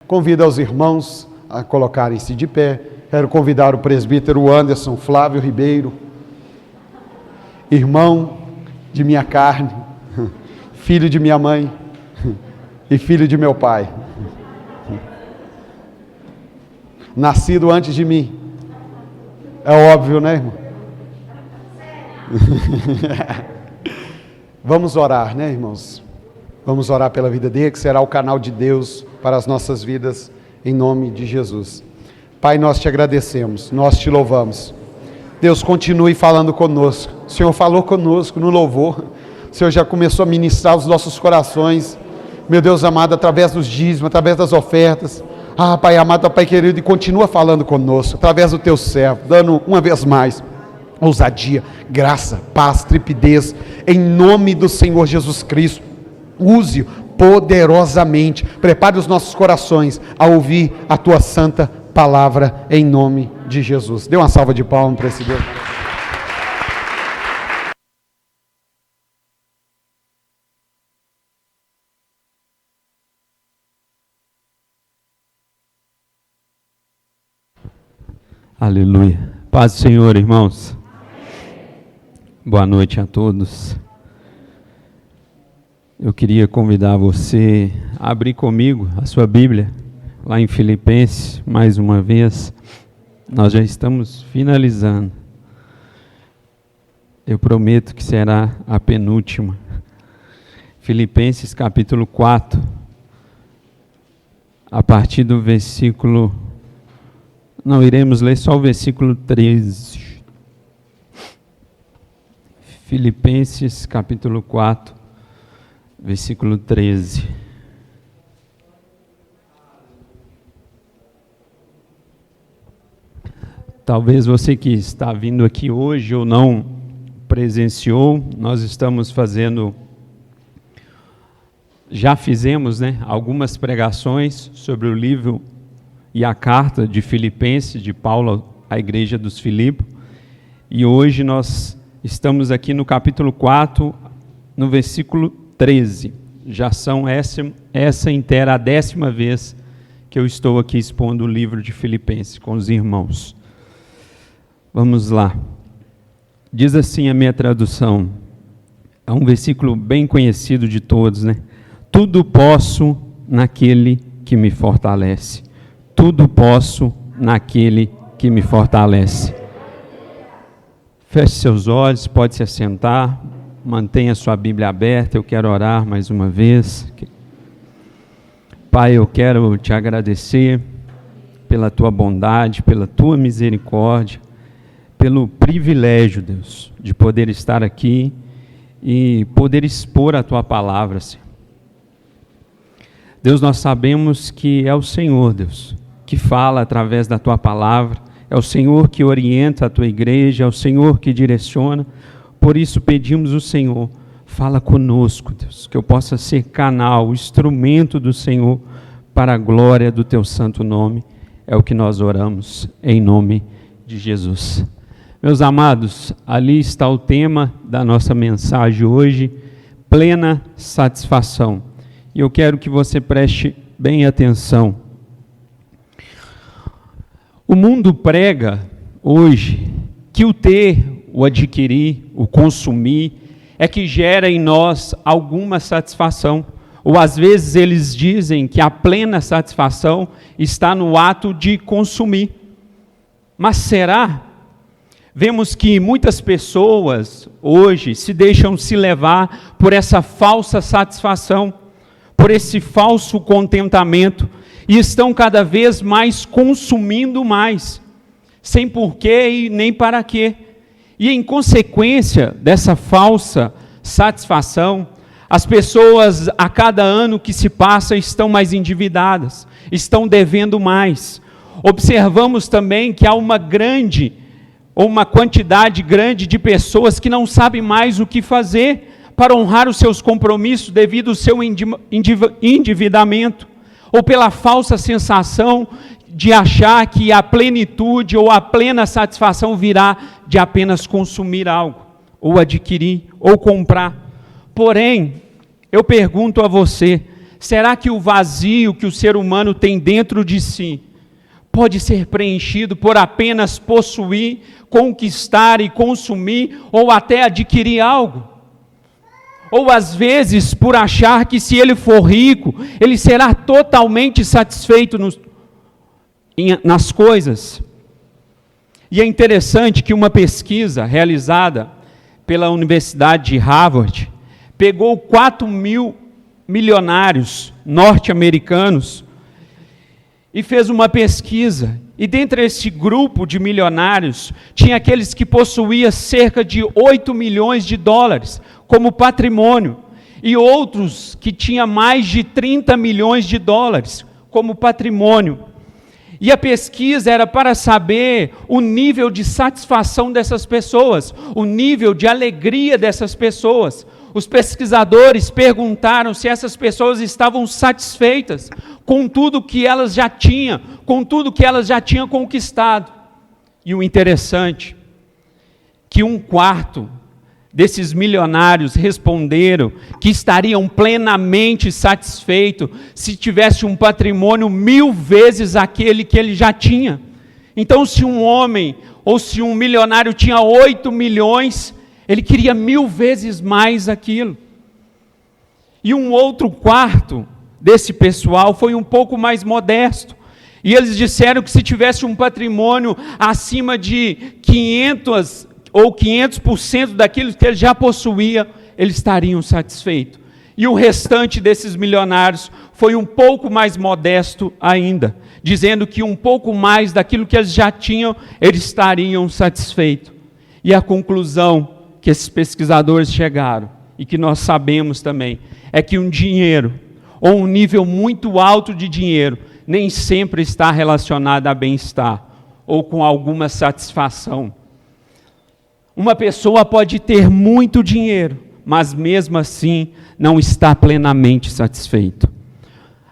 Convido os irmãos a colocarem-se de pé. Quero convidar o presbítero Anderson Flávio Ribeiro, irmão de minha carne, filho de minha mãe e filho de meu pai, nascido antes de mim. É óbvio, né, irmão? Vamos orar, né, irmãos? Vamos orar pela vida dele, que será o canal de Deus para as nossas vidas, em nome de Jesus. Pai, nós te agradecemos, nós te louvamos. Deus, continue falando conosco. O Senhor falou conosco no louvor. O Senhor já começou a ministrar os nossos corações, meu Deus amado, através dos dízimos, através das ofertas. Pai amado, Pai querido, e continua falando conosco, através do teu servo, dando uma vez mais ousadia, graça, paz, trepidez, em nome do Senhor Jesus Cristo. Use-o poderosamente, prepare os nossos corações a ouvir a tua santa palavra, em nome de Jesus. Dê uma salva de palmas para esse Deus. Aleluia. Paz do Senhor, irmãos. Boa noite a todos. Eu queria convidar você a abrir comigo a sua Bíblia, lá em Filipenses, mais uma vez. Nós já estamos finalizando. Eu prometo que será a penúltima. Filipenses capítulo 4, a partir do versículo... Não, iremos ler só o versículo 13. Filipenses capítulo 4, versículo 13. Talvez você que está vindo aqui hoje ou não presenciou, nós estamos fazendo, já fizemos, algumas pregações sobre o livro e a carta de Filipenses, de Paulo à igreja dos Filipos, e hoje nós estamos aqui no capítulo 4, no versículo 13, já são essa inteira a 10ª vez que eu estou aqui expondo o livro de Filipenses com os irmãos. Vamos lá, diz assim a minha tradução, é um versículo bem conhecido de todos, Tudo posso naquele que me fortalece. Tudo posso naquele que me fortalece. Feche seus olhos, pode se assentar, mantenha sua Bíblia aberta, eu quero orar mais uma vez. Pai, eu quero te agradecer pela tua bondade, pela tua misericórdia, pelo privilégio, Deus, de poder estar aqui e poder expor a tua palavra, Senhor. Deus, nós sabemos que é o Senhor, Deus, que fala através da tua palavra, é o Senhor que orienta a tua igreja, é o Senhor que direciona, por isso pedimos ao Senhor, fala conosco, Deus, que eu possa ser canal, instrumento do Senhor, para a glória do teu santo nome, é o que nós oramos, em nome de Jesus. Meus amados, ali está o tema da nossa mensagem hoje, plena satisfação, e eu quero que você preste bem atenção. O mundo prega hoje que o ter, o adquirir, o consumir, é que gera em nós alguma satisfação. Ou às vezes eles dizem que a plena satisfação está no ato de consumir. Mas será? Vemos que muitas pessoas hoje se deixam se levar por essa falsa satisfação, por esse falso contentamento, e estão cada vez mais consumindo mais, sem porquê e nem para quê. E em consequência dessa falsa satisfação, as pessoas a cada ano que se passa estão mais endividadas, estão devendo mais. Observamos também que há uma quantidade grande de pessoas que não sabem mais o que fazer para honrar os seus compromissos devido ao seu endividamento, ou pela falsa sensação de achar que a plenitude ou a plena satisfação virá de apenas consumir algo, ou adquirir, ou comprar. Porém, eu pergunto a você, será que o vazio que o ser humano tem dentro de si pode ser preenchido por apenas possuir, conquistar e consumir, ou até adquirir algo? Ou às vezes por achar que se ele for rico, ele será totalmente satisfeito nas coisas. E é interessante que uma pesquisa realizada pela Universidade de Harvard pegou 4.000 milionários norte-americanos e fez uma pesquisa. E dentre esse grupo de milionários, tinha aqueles que possuíam cerca de 8 milhões de dólares como patrimônio, e outros que tinham mais de 30 milhões de dólares como patrimônio. E a pesquisa era para saber o nível de satisfação dessas pessoas, o nível de alegria dessas pessoas. Os pesquisadores perguntaram se essas pessoas estavam satisfeitas com tudo que elas já tinham, com tudo que elas já tinham conquistado. E o interessante, que 1/4 desses milionários responderam que estariam plenamente satisfeitos se tivesse um patrimônio 1000 vezes aquele que ele já tinha. Então, se um homem ou se um milionário tinha 8 milhões, ele queria 1000 vezes mais aquilo. E um outro quarto desse pessoal foi um pouco mais modesto. E eles disseram que se tivesse um patrimônio acima de 500 ou 500% daquilo que ele já possuía, eles estariam satisfeitos. E o restante desses milionários foi um pouco mais modesto ainda, dizendo que um pouco mais daquilo que eles já tinham, eles estariam satisfeitos. E a conclusão que esses pesquisadores chegaram, e que nós sabemos também, é que um dinheiro, ou um nível muito alto de dinheiro, nem sempre está relacionado a bem-estar, ou com alguma satisfação. Uma pessoa pode ter muito dinheiro, mas mesmo assim não está plenamente satisfeito.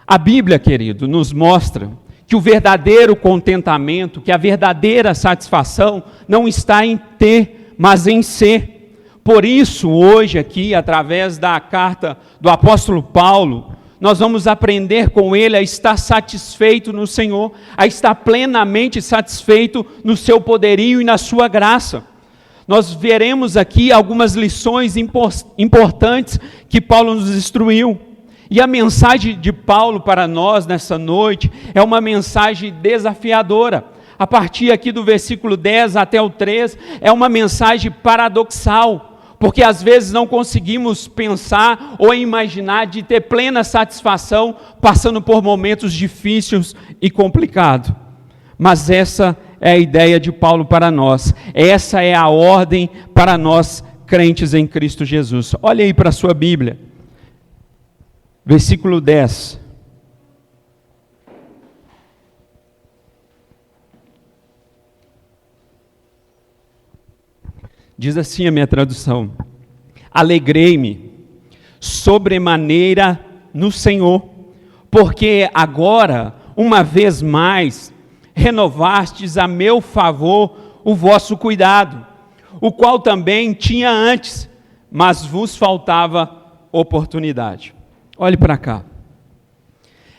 A Bíblia, querido, nos mostra que o verdadeiro contentamento, que a verdadeira satisfação não está em ter, mas em ser. Por isso, hoje aqui, através da carta do apóstolo Paulo, nós vamos aprender com ele a estar satisfeito no Senhor, a estar plenamente satisfeito no seu poderio e na sua graça. Nós veremos aqui algumas lições importantes que Paulo nos instruiu. E a mensagem de Paulo para nós nessa noite é uma mensagem desafiadora. A partir aqui do versículo 10 até o 13, é uma mensagem paradoxal, porque às vezes não conseguimos pensar ou imaginar de ter plena satisfação passando por momentos difíceis e complicados. Mas essa é a ideia de Paulo para nós. Essa é a ordem para nós crentes em Cristo Jesus. Olha aí para a sua Bíblia. Versículo 10. Diz assim a minha tradução: alegrei-me sobremaneira no Senhor, porque agora, uma vez mais, renovastes a meu favor o vosso cuidado, o qual também tinha antes, mas vos faltava oportunidade. Olhe para cá.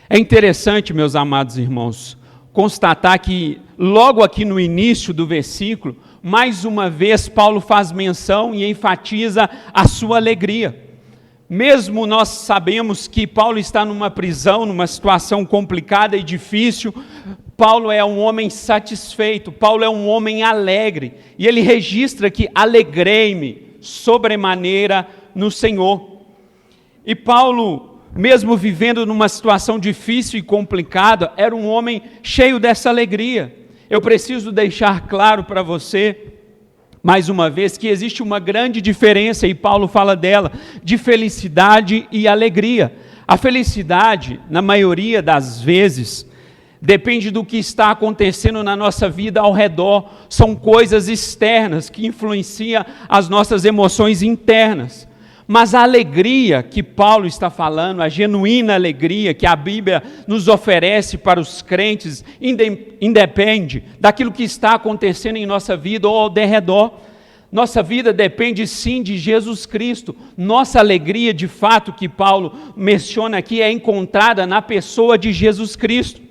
É interessante, meus amados irmãos, constatar que logo aqui no início do versículo, mais uma vez Paulo faz menção e enfatiza a sua alegria. Mesmo nós sabemos que Paulo está numa prisão, numa situação complicada e difícil, Paulo é um homem satisfeito, Paulo é um homem alegre, e ele registra que alegrei-me sobremaneira no Senhor. E Paulo, mesmo vivendo numa situação difícil e complicada, era um homem cheio dessa alegria. Eu preciso deixar claro para você, mais uma vez, que existe uma grande diferença, e Paulo fala dela, de felicidade e alegria. A felicidade, na maioria das vezes, depende do que está acontecendo na nossa vida ao redor. São coisas externas que influenciam as nossas emoções internas. Mas a alegria que Paulo está falando, a genuína alegria que a Bíblia nos oferece para os crentes, independe daquilo que está acontecendo em nossa vida ou ao derredor. Nossa vida depende sim de Jesus Cristo. Nossa alegria, de fato, que Paulo menciona aqui, é encontrada na pessoa de Jesus Cristo.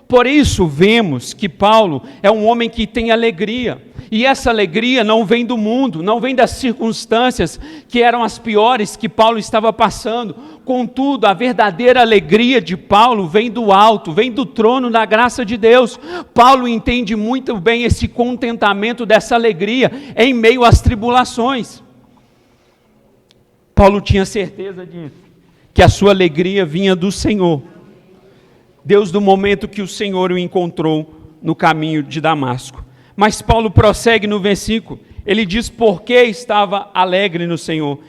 Por isso vemos que Paulo é um homem que tem alegria. E essa alegria não vem do mundo, não vem das circunstâncias que eram as piores que Paulo estava passando. Contudo, a verdadeira alegria de Paulo vem do alto, vem do trono da graça de Deus. Paulo entende muito bem esse contentamento dessa alegria em meio às tribulações. Paulo tinha certeza disso, que a sua alegria vinha do Senhor. Desde o momento que o Senhor o encontrou no caminho de Damasco. Mas Paulo prossegue no versículo, ele diz por que estava alegre no Senhor.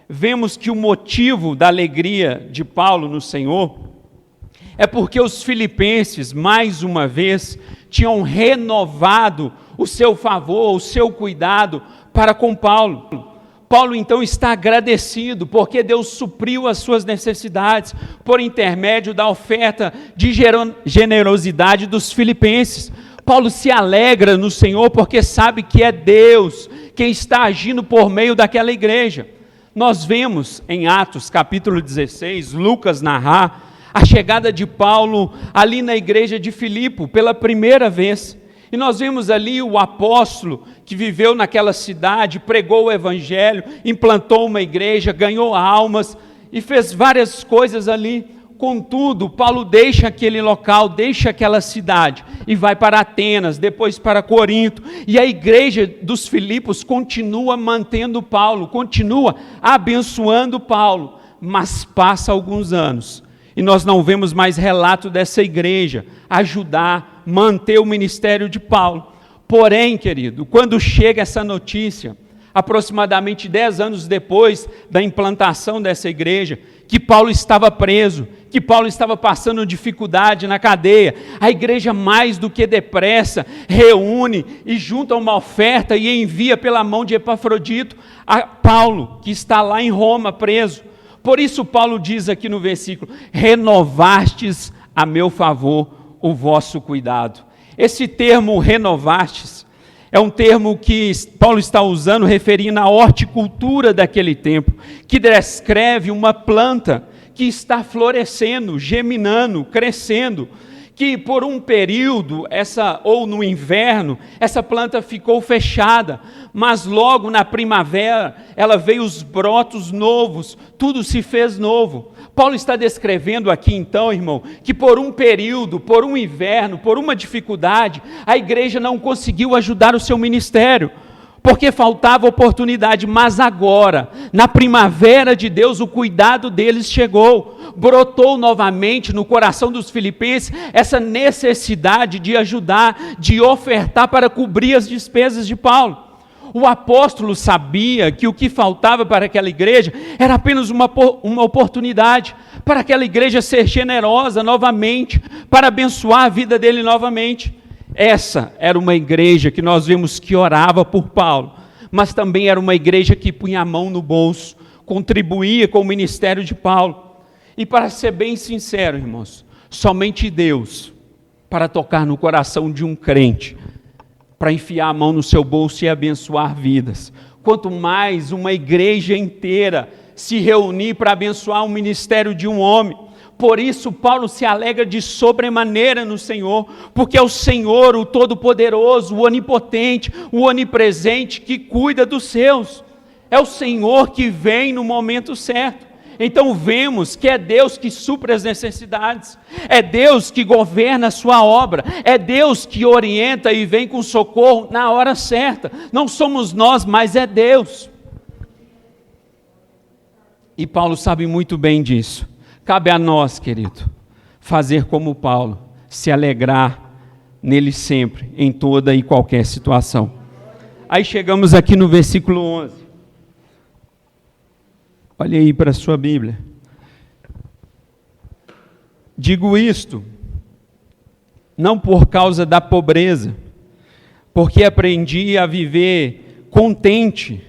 Vemos que o motivo da alegria de Paulo no Senhor é porque os filipenses, mais uma vez, tinham renovado o seu favor, o seu cuidado para com Paulo. Paulo então está agradecido porque Deus supriu as suas necessidades por intermédio da oferta de generosidade dos filipenses. Paulo se alegra no Senhor porque sabe que é Deus quem está agindo por meio daquela igreja. Nós vemos em Atos capítulo 16, Lucas narrar a chegada de Paulo ali na igreja de Filipe pela primeira vez. E nós vemos ali o apóstolo que viveu naquela cidade, pregou o evangelho, implantou uma igreja, ganhou almas e fez várias coisas ali. Contudo, Paulo deixa aquele local, deixa aquela cidade e vai para Atenas, depois para Corinto. E a igreja dos Filipos continua mantendo Paulo, continua abençoando Paulo. Mas passa alguns anos e nós não vemos mais relato dessa igreja ajudar, manter o ministério de Paulo. Porém, querido, quando chega essa notícia, aproximadamente 10 anos depois da implantação dessa igreja, que Paulo estava preso, que Paulo estava passando dificuldade na cadeia, a igreja mais do que depressa reúne e junta uma oferta e envia pela mão de Epafrodito a Paulo, que está lá em Roma preso. Por isso Paulo diz aqui no versículo, renovastes a meu favor o vosso cuidado. Esse termo renovastes é um termo que Paulo está usando referindo à horticultura daquele tempo, que descreve uma planta que está florescendo, geminando, crescendo, que por um período, ou no inverno, essa planta ficou fechada, mas logo na primavera, ela veio os brotos novos, tudo se fez novo. Paulo está descrevendo aqui então, irmão, que por um período, por um inverno, por uma dificuldade, a igreja não conseguiu ajudar o seu ministério, porque faltava oportunidade, mas agora, na primavera de Deus, o cuidado deles chegou, brotou novamente no coração dos filipenses essa necessidade de ajudar, de ofertar para cobrir as despesas de Paulo. O apóstolo sabia que o que faltava para aquela igreja era apenas uma oportunidade para aquela igreja ser generosa novamente, para abençoar a vida dele novamente. Essa era uma igreja que nós vemos que orava por Paulo, mas também era uma igreja que punha a mão no bolso, contribuía com o ministério de Paulo. E para ser bem sincero, irmãos, somente Deus, para tocar no coração de um crente, para enfiar a mão no seu bolso e abençoar vidas. Quanto mais uma igreja inteira se reunir para abençoar o ministério de um homem. Por isso Paulo se alegra de sobremaneira no Senhor, porque é o Senhor, o Todo-Poderoso, o Onipotente, o Onipresente, que cuida dos seus. É o Senhor que vem no momento certo. Então vemos que é Deus que supre as necessidades, é Deus que governa a sua obra, é Deus que orienta e vem com socorro na hora certa. Não somos nós, mas é Deus. E Paulo sabe muito bem disso. Cabe a nós, querido, fazer como Paulo, se alegrar nele sempre, em toda e qualquer situação. Aí chegamos aqui no versículo 11. Olha aí para a sua Bíblia. Digo isto, não por causa da pobreza, porque aprendi a viver contente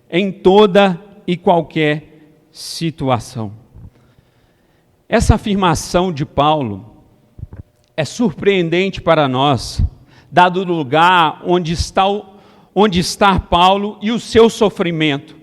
em toda e qualquer situação. Essa afirmação de Paulo é surpreendente para nós, dado o lugar onde está onde está Paulo e o seu sofrimento,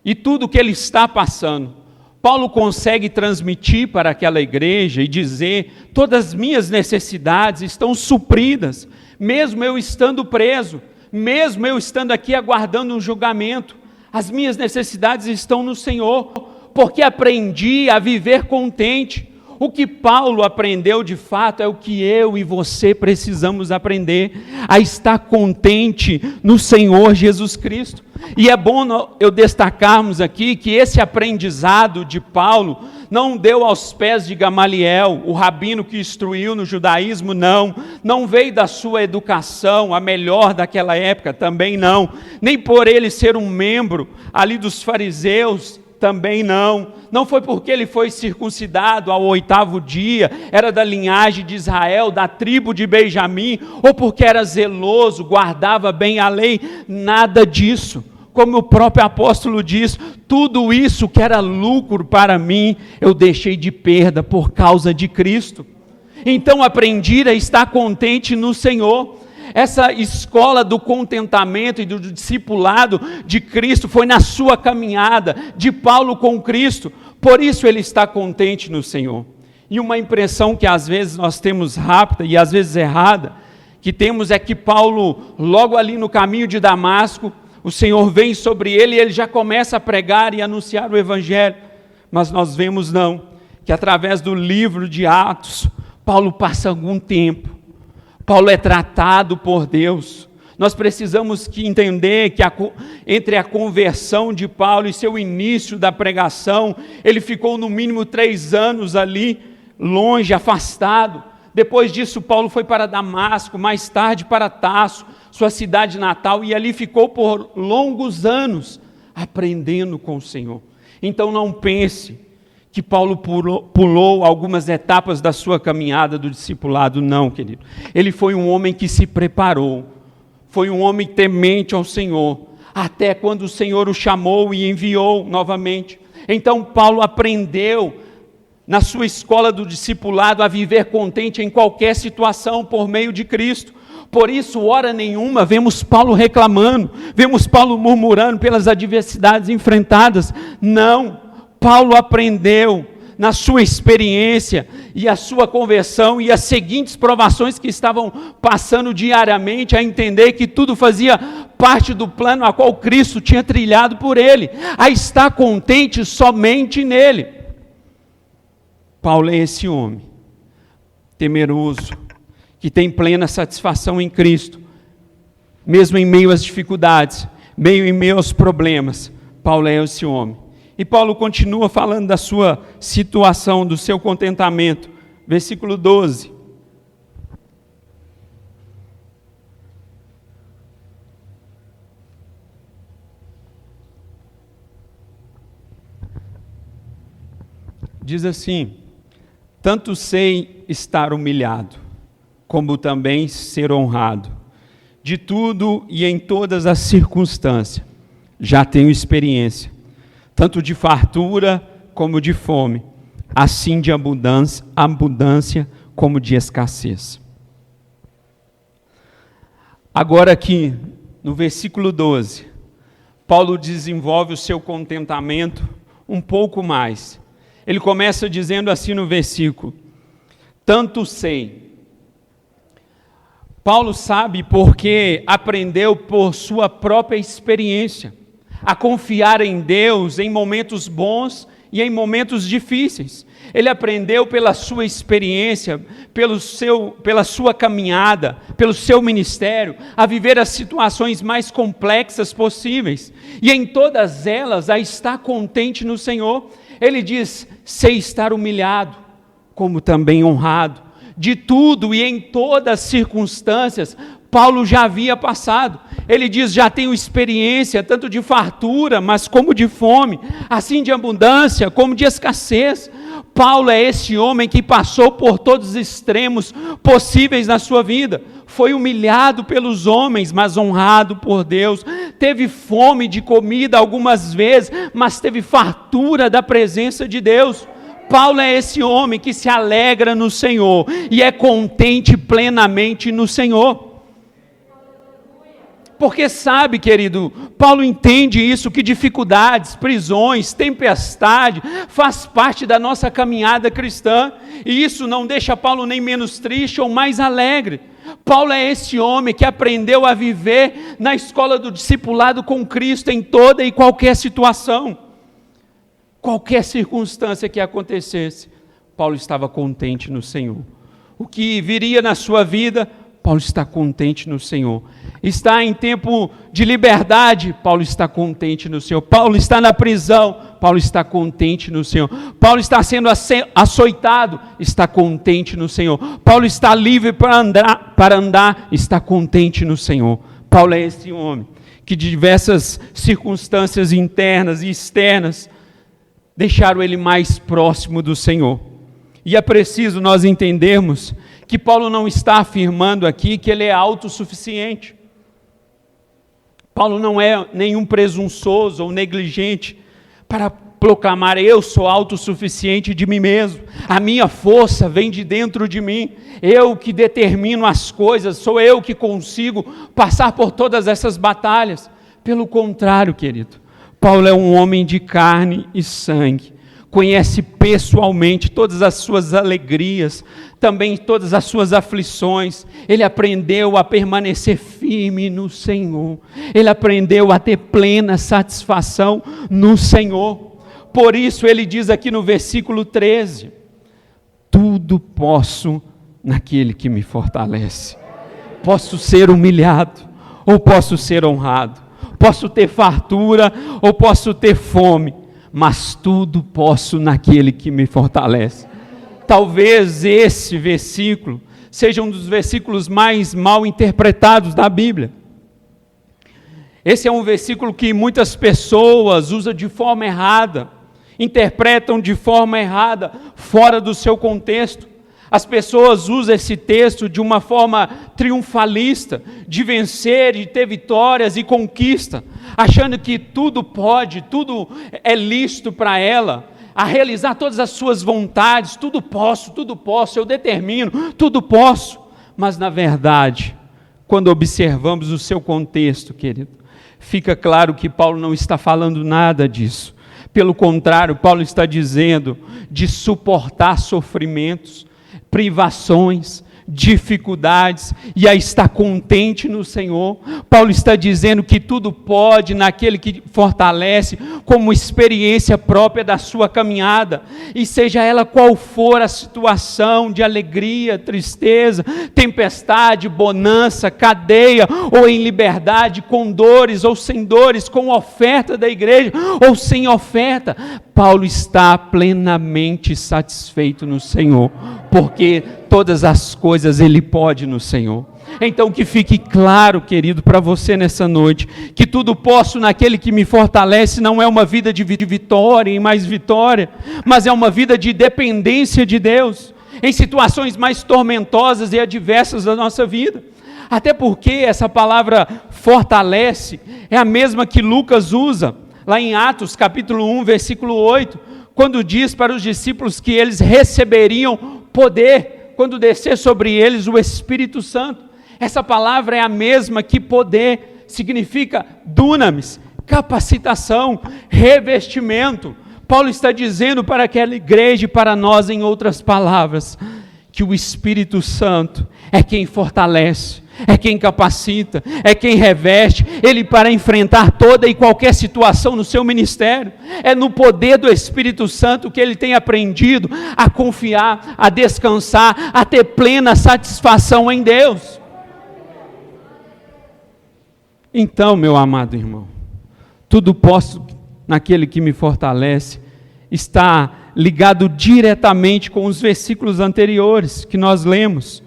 e tudo que ele está passando. Paulo consegue transmitir para aquela igreja e dizer: todas as minhas necessidades estão supridas, mesmo eu estando preso, mesmo eu estando aqui aguardando um julgamento, as minhas necessidades estão no Senhor, porque aprendi a viver contente. O que Paulo aprendeu de fato é o que eu e você precisamos aprender, a estar contente no Senhor Jesus Cristo. E é bom eu destacarmos aqui que esse aprendizado de Paulo não deu aos pés de Gamaliel, o rabino que instruiu no judaísmo, não veio da sua educação, a melhor daquela época, também não, nem por ele ser um membro ali dos fariseus, também não foi porque ele foi circuncidado ao 8º dia, era da linhagem de Israel, da tribo de Benjamim, ou porque era zeloso, guardava bem a lei, nada disso. Como o próprio apóstolo diz, tudo isso que era lucro para mim, eu deixei de perda por causa de Cristo. Então aprendi a estar contente no Senhor. Essa escola do contentamento e do discipulado de Cristo foi na sua caminhada de Paulo com Cristo, por isso ele está contente no Senhor. E uma impressão que às vezes nós temos rápida e às vezes errada, que temos é que Paulo, logo ali no caminho de Damasco, o Senhor vem sobre ele e ele já começa a pregar e anunciar o Evangelho, mas nós vemos que através do livro de Atos, Paulo passa algum tempo, Paulo é tratado por Deus. Nós precisamos entender que entre a conversão de Paulo e seu início da pregação, ele ficou no mínimo 3 anos ali, longe, afastado. Depois disso, Paulo foi para Damasco, mais tarde para Tarso, sua cidade natal, e ali ficou por longos anos, aprendendo com o Senhor. Então não pense que Paulo pulou algumas etapas da sua caminhada do discipulado, não, querido. Ele foi um homem que se preparou, foi um homem temente ao Senhor, até quando o Senhor o chamou e enviou novamente. Então Paulo aprendeu, na sua escola do discipulado, a viver contente em qualquer situação por meio de Cristo. Por isso, hora nenhuma, vemos Paulo reclamando, vemos Paulo murmurando pelas adversidades enfrentadas. Não. Paulo aprendeu na sua experiência e a sua conversão e as seguintes provações que estavam passando diariamente, a entender que tudo fazia parte do plano a qual Cristo tinha trilhado por ele, a estar contente somente nele. Paulo é esse homem temeroso, que tem plena satisfação em Cristo, mesmo em meio às dificuldades, em meio aos problemas. Paulo é esse homem. E Paulo continua falando da sua situação, do seu contentamento. Versículo 12. Diz assim: tanto sei estar humilhado, como também ser honrado. De tudo e em todas as circunstâncias, já tenho experiência, tanto de fartura como de fome, assim de abundância como de escassez. Agora aqui, no versículo 12, Paulo desenvolve o seu contentamento um pouco mais. Ele começa dizendo assim no versículo: tanto sei. Paulo sabe porque aprendeu por sua própria experiência a confiar em Deus em momentos bons e em momentos difíceis. Ele aprendeu pela sua experiência, pela sua caminhada, pelo seu ministério, a viver as situações mais complexas possíveis, e em todas elas a estar contente no Senhor. Ele diz: sei estar humilhado, como também honrado. De tudo e em todas as circunstâncias, Paulo já havia passado. Ele diz: já tenho experiência, tanto de fartura, mas como de fome, assim de abundância, como de escassez. Paulo é esse homem que passou por todos os extremos possíveis na sua vida. Foi humilhado pelos homens, mas honrado por Deus. Teve fome de comida algumas vezes, mas teve fartura da presença de Deus. Paulo é esse homem que se alegra no Senhor e é contente plenamente no Senhor. Porque sabe, querido, Paulo entende isso, que dificuldades, prisões, tempestade, faz parte da nossa caminhada cristã, e isso não deixa Paulo nem menos triste ou mais alegre. Paulo é esse homem que aprendeu a viver na escola do discipulado com Cristo em toda e qualquer situação. Qualquer circunstância que acontecesse, Paulo estava contente no Senhor. O que viria na sua vida, Paulo está contente no Senhor. Está em tempo de liberdade, Paulo está contente no Senhor. Paulo está na prisão, Paulo está contente no Senhor. Paulo está sendo açoitado, está contente no Senhor. Paulo está livre para andar, está contente no Senhor. Paulo é esse homem que de diversas circunstâncias internas e externas deixaram ele mais próximo do Senhor. E é preciso nós entendermos que Paulo não está afirmando aqui que ele é autossuficiente. Paulo não é nenhum presunçoso ou negligente para proclamar: eu sou autossuficiente de mim mesmo, a minha força vem de dentro de mim, eu que determino as coisas, sou eu que consigo passar por todas essas batalhas. Pelo contrário, querido, Paulo é um homem de carne e sangue, conhece pessoalmente todas as suas alegrias, também todas as suas aflições. Ele aprendeu a permanecer firme no Senhor, ele aprendeu a ter plena satisfação no Senhor. Por isso ele diz aqui no versículo 13, tudo posso naquele que me fortalece. Posso ser humilhado ou posso ser honrado, posso ter fartura ou posso ter fome, mas tudo posso naquele que me fortalece. Talvez esse versículo seja um dos versículos mais mal interpretados da Bíblia. Esse é um versículo que muitas pessoas usam de forma errada, interpretam de forma errada, fora do seu contexto. As pessoas usam esse texto de uma forma triunfalista, de vencer, de ter vitórias e conquista, achando que tudo pode, tudo é lícito para ela, a realizar todas as suas vontades, tudo posso, eu determino, tudo posso. Mas na verdade, quando observamos o seu contexto, querido, fica claro que Paulo não está falando nada disso. Pelo contrário, Paulo está dizendo de suportar sofrimentos, privações, dificuldades, e a estar contente no Senhor. Paulo está dizendo que tudo pode naquele que fortalece, como experiência própria da sua caminhada, e seja ela qual for a situação de alegria, tristeza, tempestade, bonança, cadeia, ou em liberdade, com dores ou sem dores, com oferta da igreja ou sem oferta, Paulo está plenamente satisfeito no Senhor, porque todas as coisas ele pode no Senhor. Então que fique claro, querido, para você nessa noite, que tudo posso naquele que me fortalece não é uma vida de vitória e mais vitória, mas é uma vida de dependência de Deus, em situações mais tormentosas e adversas da nossa vida. Até porque essa palavra fortalece é a mesma que Lucas usa, lá em Atos capítulo 1, versículo 8, quando diz para os discípulos que eles receberiam poder, quando descer sobre eles o Espírito Santo. Essa palavra é a mesma que poder, significa dunamis, capacitação, revestimento. Paulo está dizendo para aquela igreja e para nós, em outras palavras, que o Espírito Santo é quem fortalece, é quem capacita, é quem reveste ele para enfrentar toda e qualquer situação no seu ministério. É no poder do Espírito Santo que ele tem aprendido a confiar, a descansar, a ter plena satisfação em Deus. Então, meu amado irmão, tudo posso naquele que me fortalece, está ligado diretamente com os versículos anteriores que nós lemos.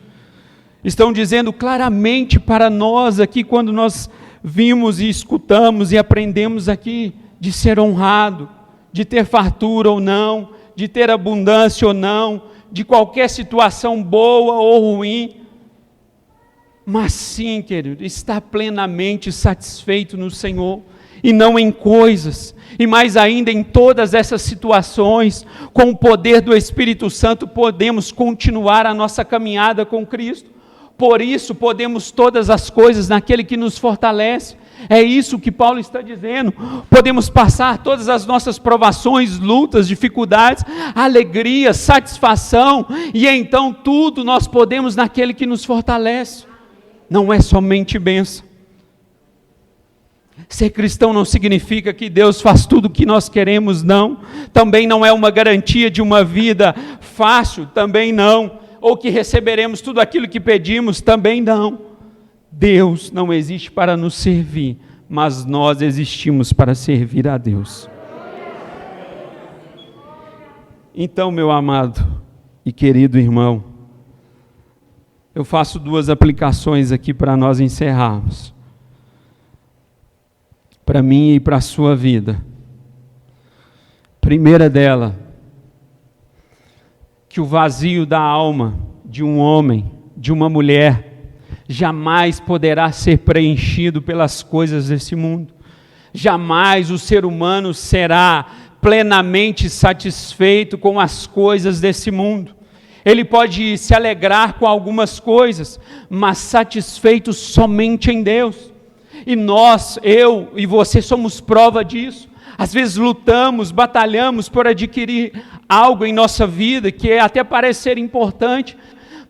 Estão dizendo claramente para nós aqui, quando nós vimos e escutamos e aprendemos aqui, de ser honrado, de ter fartura ou não, de ter abundância ou não, de qualquer situação boa ou ruim, mas sim, querido, está plenamente satisfeito no Senhor, e não em coisas, e mais ainda em todas essas situações, com o poder do Espírito Santo, podemos continuar a nossa caminhada com Cristo. Por isso podemos todas as coisas naquele que nos fortalece. É isso que Paulo está dizendo. Podemos passar todas as nossas provações, lutas, dificuldades, alegria, satisfação, e então tudo nós podemos naquele que nos fortalece. Não é somente bênção. Ser cristão não significa que Deus faz tudo o que nós queremos, não. Também não é uma garantia de uma vida fácil, também não. Ou que receberemos tudo aquilo que pedimos, também não. Deus não existe para nos servir, mas nós existimos para servir a Deus. Então, meu amado e querido irmão, eu faço 2 aplicações aqui para nós encerrarmos. Para mim e para a sua vida. Primeira dela, que o vazio da alma de um homem, de uma mulher, jamais poderá ser preenchido pelas coisas desse mundo. Jamais o ser humano será plenamente satisfeito com as coisas desse mundo. Ele pode se alegrar com algumas coisas, mas satisfeito somente em Deus. E nós, eu e você, somos prova disso. Às vezes lutamos, batalhamos por adquirir algo em nossa vida que até parece ser importante,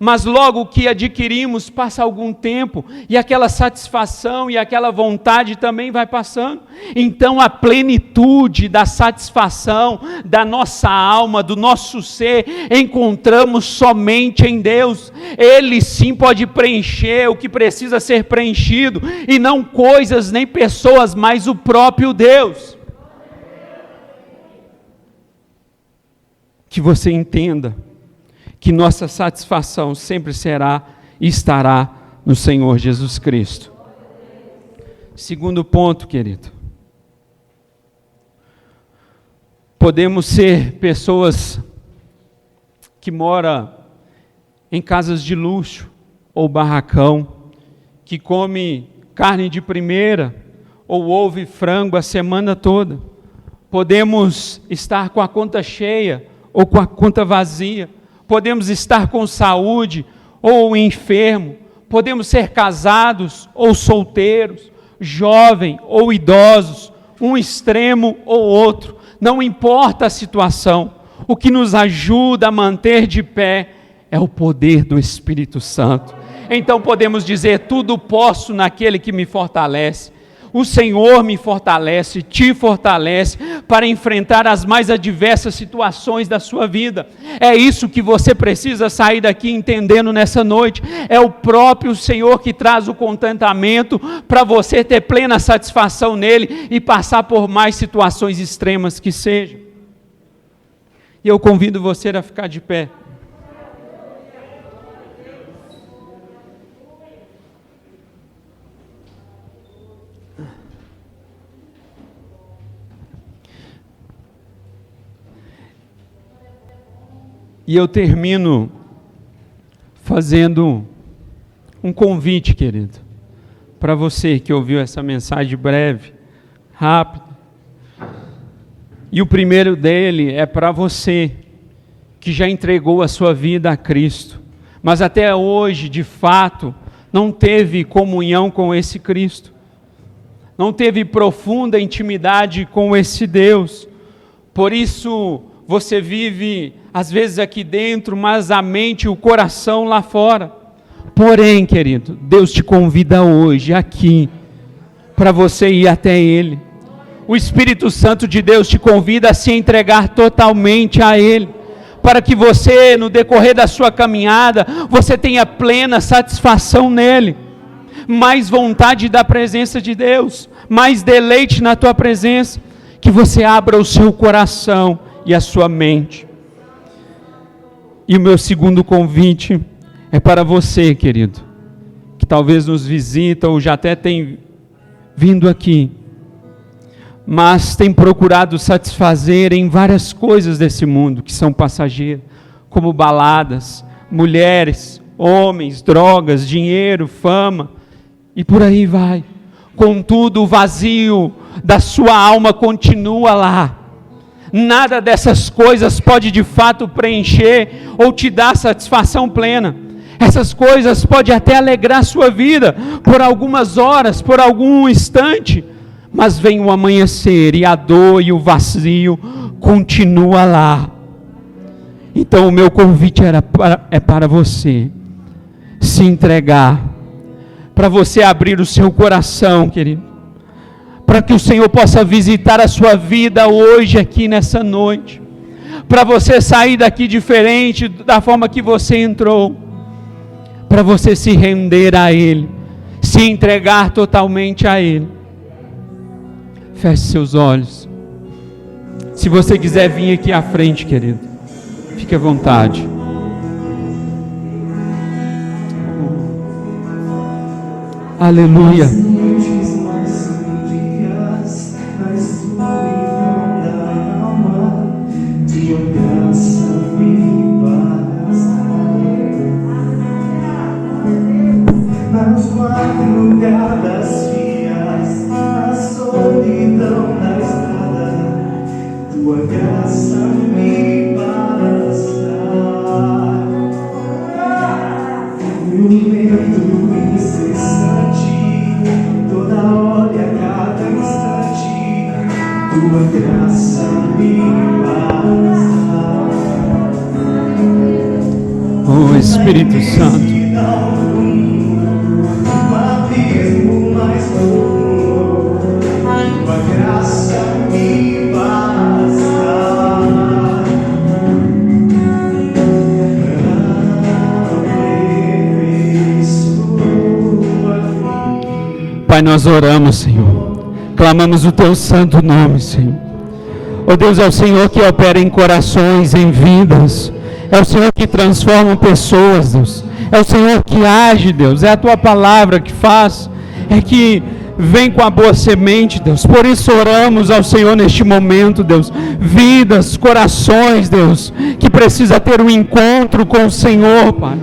mas logo que adquirimos, passa algum tempo, e aquela satisfação e aquela vontade também vai passando. Então a plenitude da satisfação da nossa alma, do nosso ser, encontramos somente em Deus. Ele sim pode preencher o que precisa ser preenchido, e não coisas nem pessoas, mas o próprio Deus. Que você entenda que nossa satisfação sempre será e estará no Senhor Jesus Cristo. Segundo ponto, querido. Podemos ser pessoas que moram em casas de luxo ou barracão, que come carne de primeira ou ouve frango a semana toda. Podemos estar com a conta cheia ou com a conta vazia. Podemos estar com saúde ou enfermo, podemos ser casados ou solteiros, jovem ou idosos, um extremo ou outro, não importa a situação. O que nos ajuda a manter de pé é o poder do Espírito Santo. Então podemos dizer: tudo posso naquele que me fortalece. O Senhor me fortalece, te fortalece para enfrentar as mais adversas situações da sua vida. É isso que você precisa sair daqui entendendo nessa noite. É o próprio Senhor que traz o contentamento para você ter plena satisfação nele e passar por mais situações extremas que sejam. E eu convido você a ficar de pé. E eu termino fazendo um convite, querido, para você que ouviu essa mensagem breve, rápida. E o primeiro dele é para você que já entregou a sua vida a Cristo, mas até hoje, de fato, não teve comunhão com esse Cristo, não teve profunda intimidade com esse Deus. Por isso você vive às vezes aqui dentro, mas a mente e o coração lá fora. Porém, querido, Deus te convida hoje, aqui, para você ir até Ele. O Espírito Santo de Deus te convida a se entregar totalmente a Ele, para que você, no decorrer da sua caminhada, você tenha plena satisfação nele, mais vontade da presença de Deus, mais deleite na tua presença, que você abra o seu coração e a sua mente. E o meu segundo convite é para você, querido, que talvez nos visita ou já até tem vindo aqui, mas tem procurado satisfazer em várias coisas desse mundo que são passageiras, como baladas, mulheres, homens, drogas, dinheiro, fama, e por aí vai. Contudo, o vazio da sua alma continua lá. Nada dessas coisas pode de fato preencher ou te dar satisfação plena. Essas coisas podem até alegrar a sua vida por algumas horas, por algum instante, mas vem o amanhecer e a dor e o vazio continua lá. Então o meu convite é para você se entregar, para você abrir o seu coração, querido, para que o Senhor possa visitar a sua vida hoje, aqui nessa noite, para você sair daqui diferente da forma que você entrou, para você se render a Ele, se entregar totalmente a Ele. Feche seus olhos. Se você quiser vir aqui à frente, querido, fique à vontade. Aleluia. Nas madrugadas frias, na solidão da estrada, tua graça me basta. No medo incessante, toda hora e a cada instante, tua graça me basta. Oh Espírito Santo, Pai, nós oramos, Senhor, clamamos o Teu santo nome, Senhor. Oh Deus, é o Senhor que opera em corações, em vidas, é o Senhor que transforma pessoas, Deus, é o Senhor que age, Deus, é a Tua palavra que faz, é que vem com a boa semente, Deus. Por isso oramos ao Senhor neste momento, Deus, vidas, corações, Deus, que precisa ter um encontro com o Senhor, Pai.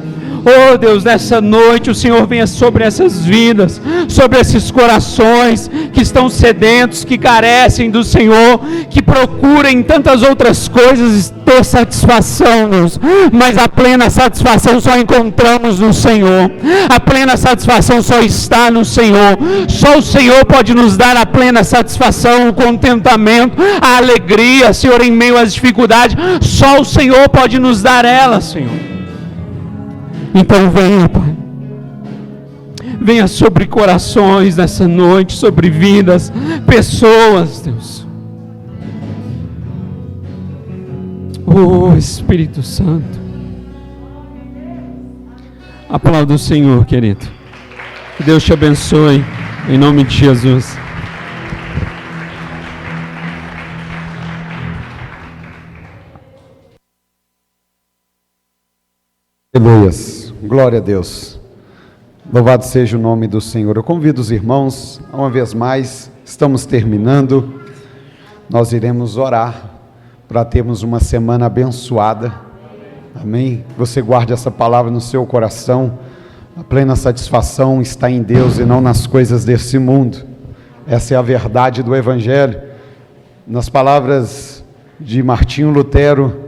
Oh Deus, nessa noite o Senhor venha sobre essas vidas, sobre esses corações que estão sedentos, que carecem do Senhor, que procurem tantas outras coisas ter satisfação, Deus, mas a plena satisfação só encontramos no Senhor. A plena satisfação só está no Senhor. Só o Senhor pode nos dar a plena satisfação, o contentamento, a alegria, Senhor, em meio às dificuldades. Só o Senhor pode nos dar ela, Senhor. Então venha, Pai, venha sobre corações nessa noite, sobre vidas, pessoas, Deus. Oh Espírito Santo, aplauda o Senhor, querido. Que Deus te abençoe, em nome de Jesus. Aleluias. Glória a Deus. Louvado seja o nome do Senhor. Eu convido os irmãos, uma vez mais, estamos terminando. Nós iremos orar para termos uma semana abençoada. Amém? Você guarde essa palavra no seu coração. A plena satisfação está em Deus e não nas coisas desse mundo. Essa é a verdade do Evangelho. Nas palavras de Martinho Lutero,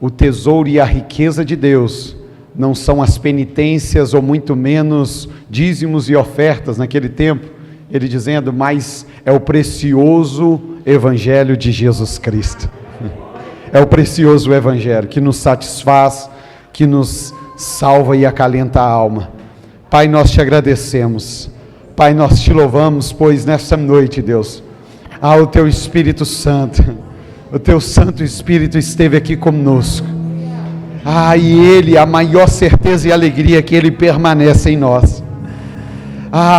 o tesouro e a riqueza de Deus não são as penitências ou muito menos dízimos e ofertas naquele tempo, ele dizendo, mas é o precioso Evangelho de Jesus Cristo. É o precioso Evangelho que nos satisfaz, que nos salva e acalenta a alma. Pai, nós te agradecemos. Pai, nós te louvamos, pois nessa noite, Deus, o Teu Espírito Santo, o Teu Santo Espírito esteve aqui conosco. E Ele, a maior certeza e alegria que Ele permanece em nós.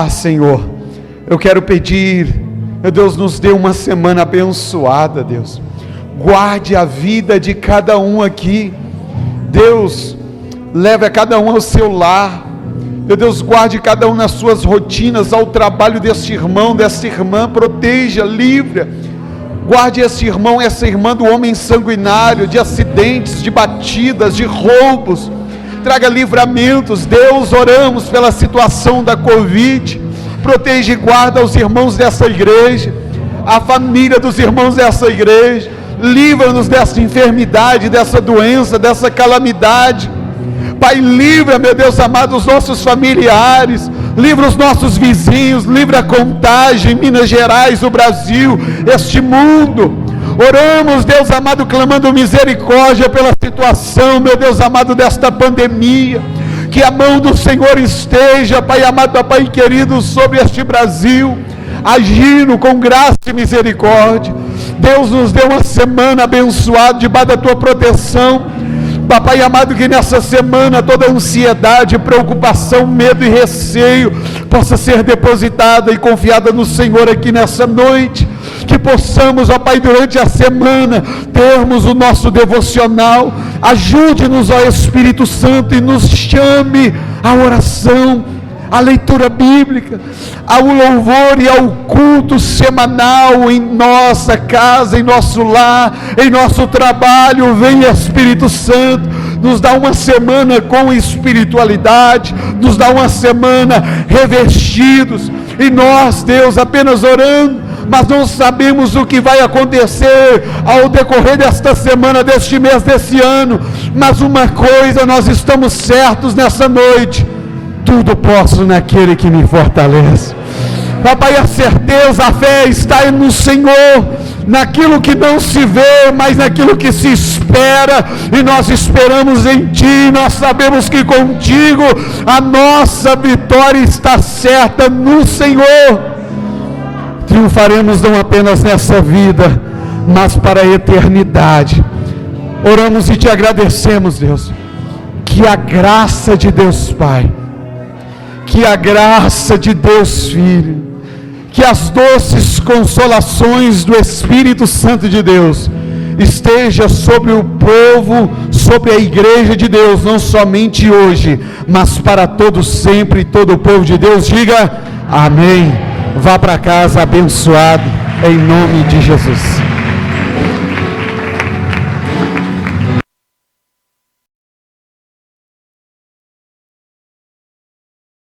Senhor, eu quero pedir, meu Deus, nos dê uma semana abençoada, Deus. Guarde a vida de cada um aqui. Deus, leve a cada um ao seu lar. Meu Deus, guarde cada um nas suas rotinas, ao trabalho deste irmão, desta irmã, proteja, livre. Guarde esse irmão, essa irmã do homem sanguinário, de acidentes, de batidas, de roubos. Traga livramentos. Deus, oramos pela situação da Covid. Proteja e guarda os irmãos dessa igreja, a família dos irmãos dessa igreja. Livra-nos dessa enfermidade, dessa doença, dessa calamidade. Pai, livra, meu Deus amado, os nossos familiares, livra os nossos vizinhos, livra a Contagem, Minas Gerais, o Brasil, este mundo. Oramos, Deus amado, clamando misericórdia pela situação, meu Deus amado, desta pandemia. Que a mão do Senhor esteja, Pai amado, Pai querido, sobre este Brasil, agindo com graça e misericórdia. Deus nos deu uma semana abençoada, debaixo da tua proteção. Papai amado, que nessa semana toda ansiedade, preocupação, medo e receio possa ser depositada e confiada no Senhor aqui nessa noite. Que possamos, ó Pai, durante a semana termos o nosso devocional. Ajude-nos, ó Espírito Santo, e nos chame à oração, à leitura bíblica, ao louvor e ao culto semanal em nossa casa, em nosso lar, em nosso trabalho. Venha, Espírito Santo, nos dá uma semana com espiritualidade, nos dá uma semana revestidos, e nós, Deus, apenas orando, mas não sabemos o que vai acontecer ao decorrer desta semana, deste mês, desse ano. Mas uma coisa nós estamos certos nessa noite: tudo posso naquele que me fortalece. Papai, a certeza, a fé está no Senhor, naquilo que não se vê, mas naquilo que se espera, e nós esperamos em Ti. Nós sabemos que contigo a nossa vitória está certa no Senhor. Triunfaremos não apenas nessa vida, mas para a eternidade. Oramos e te agradecemos, Deus, que a graça de Deus Pai, que a graça de Deus Filho, que as doces consolações do Espírito Santo de Deus esteja sobre o povo, sobre a igreja de Deus, não somente hoje, mas para todos sempre. E todo o povo de Deus diga amém. Vá para casa abençoado, em nome de Jesus.